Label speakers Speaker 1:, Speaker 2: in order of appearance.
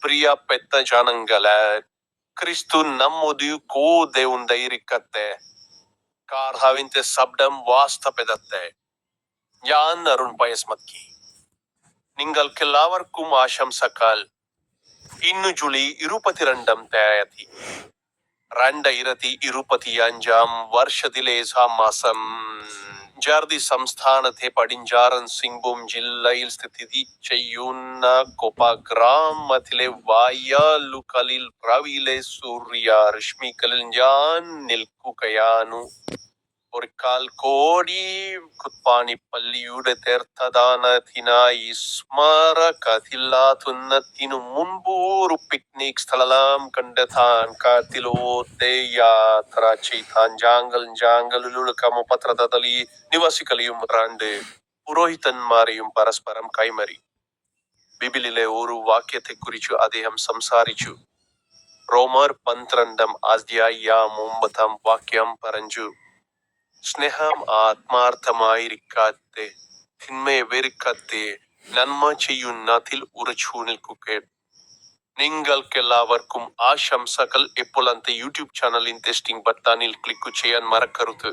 Speaker 1: പ്രിയപ്പെട്ട ജനങ്ങളെ, ക്രിസ്തു നമ്മോട് കൂടെ ഉണ്ടായിരിക്കട്ടെ. കർത്താവിന്റെ ശബ്ദം വാസ്തവപ്പെടട്ടെ. ഞാൻ അരുൺ പയസ്മത്കി. നിങ്ങൾക്കെല്ലാവർക്കും ആശംസകൾ. ഇന്ന് ജൂലൈ 22 2025 വർഷത്തിലെ മാസം. ജാർദി സംസ്ഥാനത്തെ പടിഞ്ഞാറൻ സിംഗ്ഭൂം ജില്ലയിൽ സ്ഥിതി ചെയ്യുന്ന കോപ്പ ഗ്രാമത്തിലെ വയലുകളിൽ രാവിലെ സൂര്യരശ്മികളിൽ ഞാൻ നിൽക്കുകയാണ്. ഒരിക്കൽ കൂടി കുർബാനപ്പള്ളിയുടെ തീർത്ഥാടനത്തിനായി സ്മാരകത്തിലെത്തുന്നതിനു മുൻപ് ഒരു പിക്നിക് സ്ഥലം കണ്ടെത്താൻ കാട്ടിലൂടെ യാത്ര ചെയ്ത ജനങ്ങളിലുള്ള പത്രത്തിലെ നിവാസികളെയും രണ്ട് പുരോഹിതന്മാരെയും പരസ്പരം കൈമാറി. ബൈബിളിലെ ഒരു വാക്യത്തെക്കുറിച്ച് അദ്ദേഹം സംസാരിച്ചു. റോമർ 12 വാക്യം പറഞ്ഞു, സ്നേഹം ആത്മാർത്ഥമായിരിക്കട്ടെ, തിന്മയെ വെറുക്കട്ടെ, നന്മ ചെയ്യുന്നതിൽ ഉറച്ചു നിൽക്കുക. നിങ്ങൾക്കെല്ലാവർക്കും ആശംസകൾ. ഇപ്പോൾ യൂട്യൂബ് ചാനലിൻ ടെസ്റ്റിംഗ് ബട്ടണിൽ ക്ലിക്ക് ചെയ്യാൻ മറക്കരുത്.